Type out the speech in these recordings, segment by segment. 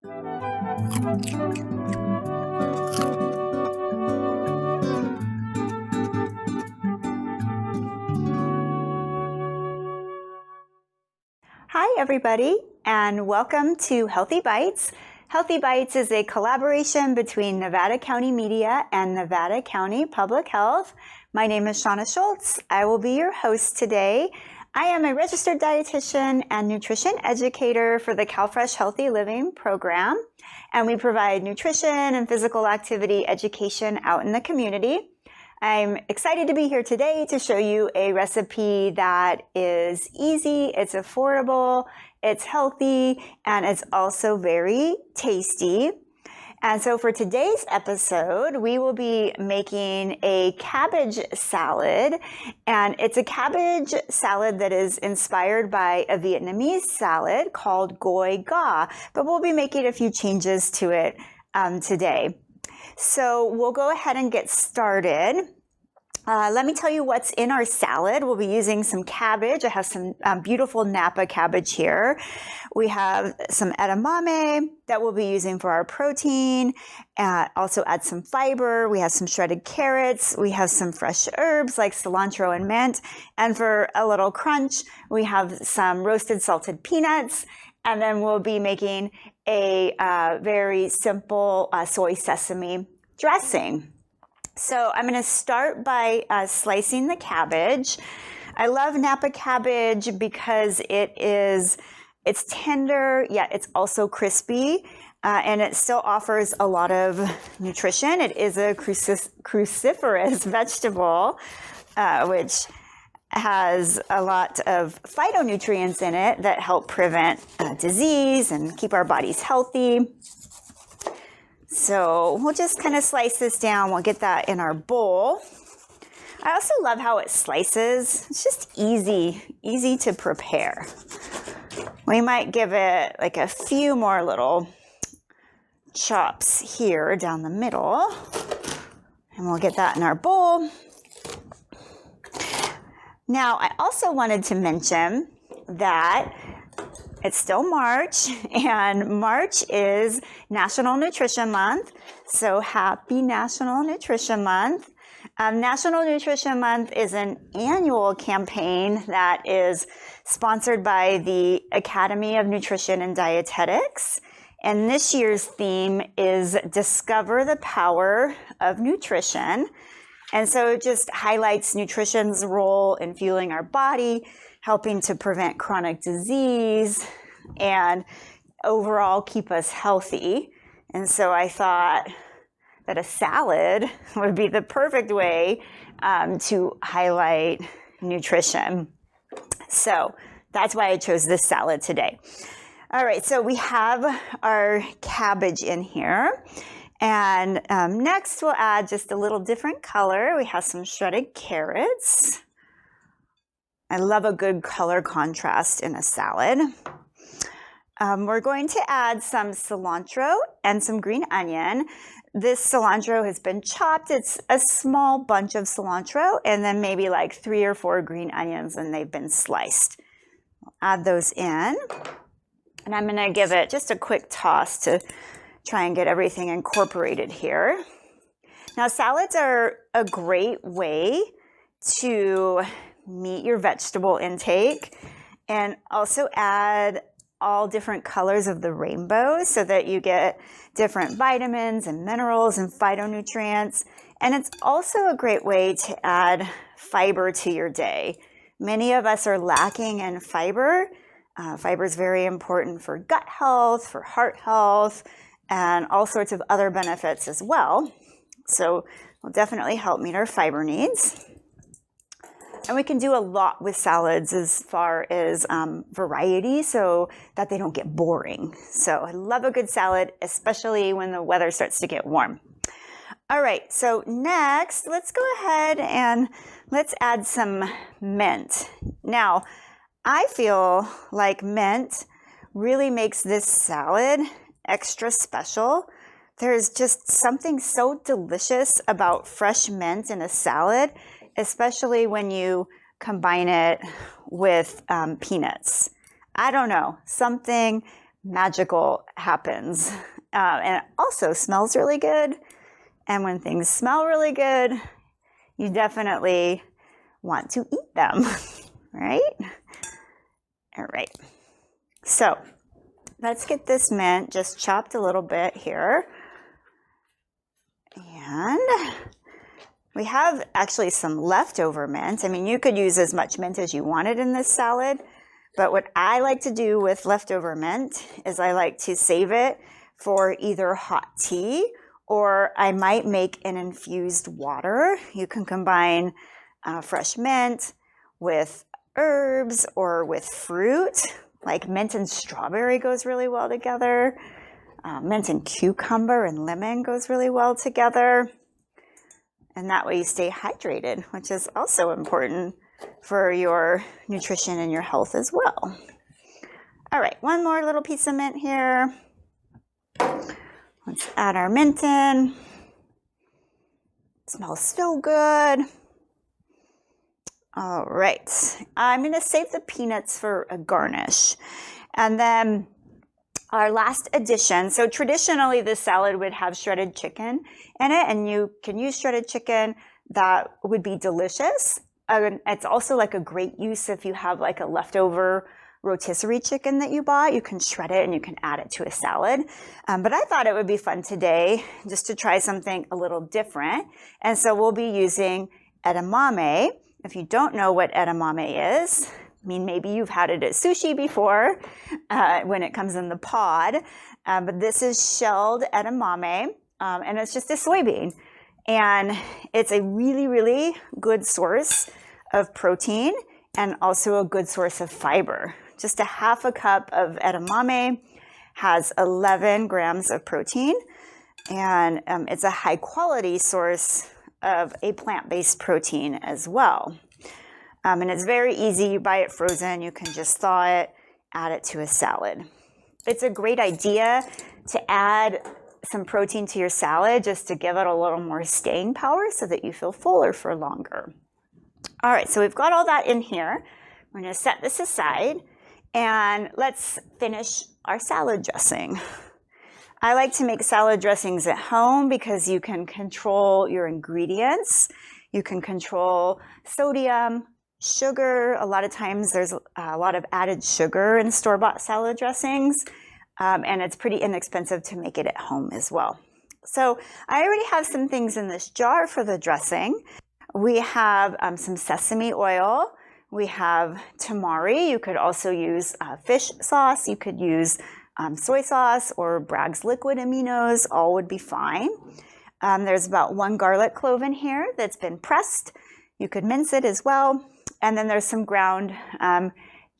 Hi, everybody, and welcome to Healthy Bites. Healthy Bites is a collaboration between Nevada County Media and Nevada County Public Health. My name is Shauna Schultz. I will be your host today. I am a registered dietitian and nutrition educator for the CalFresh Healthy Living program, and we provide nutrition and physical activity education out in the community. I'm excited to be here today to show you a recipe that is easy, it's affordable, it's healthy, and it's also very tasty. And so for today's episode, we will be making a cabbage salad, and it's a cabbage salad that is inspired by a Vietnamese salad called goi ga, but we'll be making a few changes to it today. So we'll go ahead and get started. Let me tell you what's in our salad. We'll be using some cabbage. I have some beautiful Napa cabbage here. We have some edamame that we'll be using for our protein. Also add some fiber. We have some shredded carrots. We have some fresh herbs like cilantro and mint. And for a little crunch, we have some roasted salted peanuts. And then we'll be making a very simple soy sesame dressing. So I'm going to start by slicing the cabbage. I love Napa cabbage because it's tender, yet it's also crispy, and it still offers a lot of nutrition. It is a cruciferous vegetable, which has a lot of phytonutrients in it that help prevent disease and keep our bodies healthy. So we'll just kind of slice this down. We'll get that in our bowl. I also love how it slices. It's just easy to prepare. We might give it like a few more little chops here down the middle. And we'll get that in our bowl. Now, I also wanted to mention that it's still March, and March is National Nutrition Month, so happy National Nutrition Month. National Nutrition Month is an annual campaign that is sponsored by the Academy of Nutrition and Dietetics, and this year's theme is Discover the Power of Nutrition. And so it just highlights nutrition's role in fueling our body, helping to prevent chronic disease, and overall keep us healthy. And so I thought that a salad would be the perfect way to highlight nutrition. So that's why I chose this salad today. All right, so we have our cabbage in here. And next we'll add just a little different color. We have some shredded carrots. I love a good color contrast in a salad. We're going to add some cilantro and some green onion. This cilantro has been chopped. It's a small bunch of cilantro and then maybe like 3 or 4 green onions, and they've been sliced. I'll add those in. And I'm going to give it just a quick toss to try and get everything incorporated here. Now, salads are a great way to meet your vegetable intake and also add all different colors of the rainbow so that you get different vitamins and minerals and phytonutrients. And it's also a great way to add fiber to your day. Many of us are lacking in fiber. Fiber is very important for gut health, for heart health, and all sorts of other benefits as well. So it'll definitely help meet our fiber needs. And we can do a lot with salads as far as variety so that they don't get boring. So I love a good salad, especially when the weather starts to get warm. All right, so next, let's go ahead and let's add some mint. Now, I feel like mint really makes this salad extra special. There's just something so delicious about fresh mint in a salad, especially when you combine it with peanuts. I don't know, something magical happens. And it also smells really good. And when things smell really good, you definitely want to eat them, right? All right. So let's get this mint just chopped a little bit here. And we have actually some leftover mint. I mean, you could use as much mint as you wanted in this salad, but what I like to do with leftover mint is I like to save it for either hot tea, or I might make an infused water. You can combine fresh mint with herbs or with fruit, like mint and strawberry goes really well together. Mint and cucumber and lemon goes really well together. And that way you stay hydrated, which is also important for your nutrition and your health as well. All right, one more little piece of mint here. Let's add our mint in. It smells so good. All right, I'm gonna save the peanuts for a garnish. And then our last addition, so traditionally this salad would have shredded chicken in it, and you can use shredded chicken. That would be delicious. It's also like a great use if you have like a leftover rotisserie chicken that you bought. You can shred it and you can add it to a salad. But I thought it would be fun today just to try something a little different. And so we'll be using edamame. If you don't know what edamame is, I mean, maybe you've had it at sushi before when it comes in the pod, but this is shelled edamame, and it's just a soybean. And it's a really, really good source of protein and also a good source of fiber. Just a half a cup of edamame has 11 grams of protein, and it's a high quality source of a plant-based protein as well. And it's very easy. You buy it frozen. You can just thaw it, add it to a salad. It's a great idea to add some protein to your salad just to give it a little more staying power so that you feel fuller for longer. All right, so we've got all that in here. We're going to set this aside, and let's finish our salad dressing. I like to make salad dressings at home because you can control your ingredients. You can control sodium, sugar. A lot of times there's a lot of added sugar in store-bought salad dressings, and it's pretty inexpensive to make it at home as well. So I already have some things in this jar for the dressing. We have some sesame oil. We have tamari. You could also use fish sauce. You could use soy sauce or Bragg's liquid aminos. All would be fine. There's about 1 garlic clove in here that's been pressed. You could mince it as well. And then there's some ground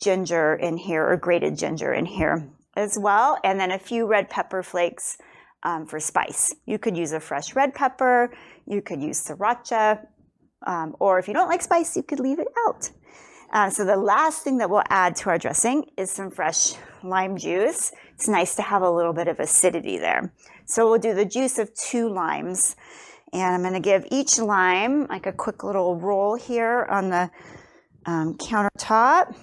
ginger in here, or grated ginger in here as well. And then a few red pepper flakes for spice. You could use a fresh red pepper. You could use sriracha. Or if you don't like spice, you could leave it out. So the last thing that we'll add to our dressing is some fresh lime juice. It's nice to have a little bit of acidity there. So we'll do the juice of 2 limes. And I'm going to give each lime like a quick little roll here on the countertop.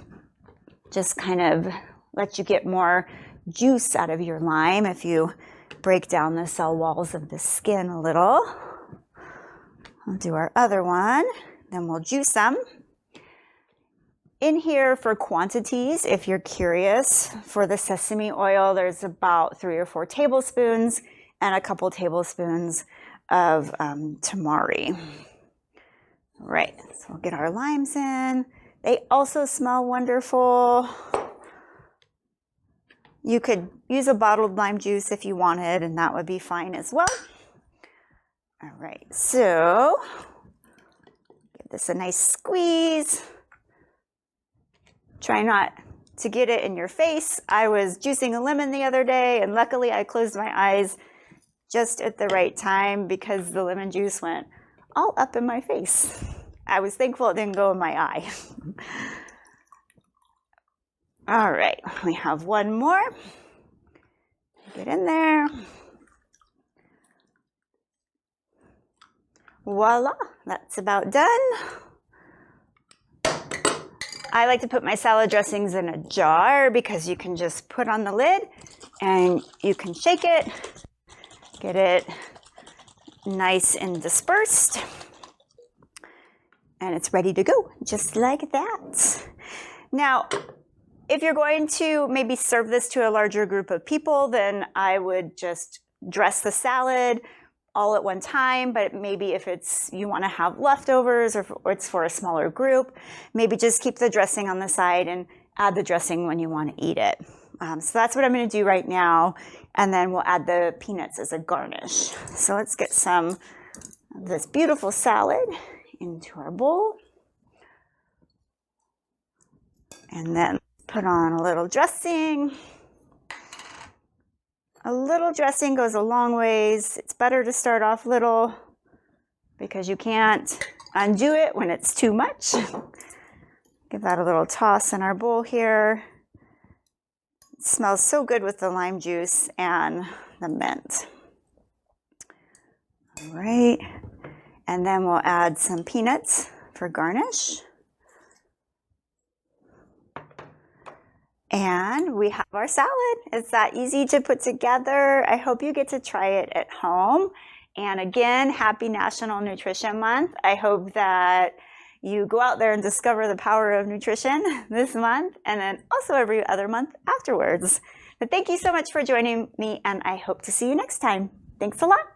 Just kind of let you get more juice out of your lime if you break down the cell walls of the skin a little. We'll do our other one, then we'll juice them. In here for quantities, if you're curious, for the sesame oil, there's about 3 or 4 tablespoons and a couple tablespoons of tamari. All right, so we'll get our limes in. They also smell wonderful. You could use a bottled lime juice if you wanted, and that would be fine as well. All right, so give this a nice squeeze. Try not to get it in your face. I was juicing a lemon the other day, and luckily I closed my eyes just at the right time because the lemon juice went all up in my face. I was thankful it didn't go in my eye. All right, we have one more. Get in there. Voila, that's about done. I like to put my salad dressings in a jar because you can just put on the lid and you can shake it, get it nice and dispersed, and it's ready to go, just like that. Now, if you're going to maybe serve this to a larger group of people, then I would just dress the salad all at one time, but maybe if you want to have leftovers or it's for a smaller group, maybe just keep the dressing on the side and add the dressing when you want to eat it. So that's what I'm going to do right now, and then we'll add the peanuts as a garnish. So let's get some of this beautiful salad into our bowl, and then put on a little dressing. A little dressing goes a long ways. It's better to start off little because you can't undo it when it's too much. Give that a little toss in our bowl here. It smells so good with the lime juice and the mint. All right, and then we'll add some peanuts for garnish. And we have our salad. It's that easy to put together. I hope you get to try it at home. And again, happy National Nutrition Month. I hope that you go out there and discover the power of nutrition this month, and then also every other month afterwards. But thank you so much for joining me, and I hope to see you next time. Thanks a lot.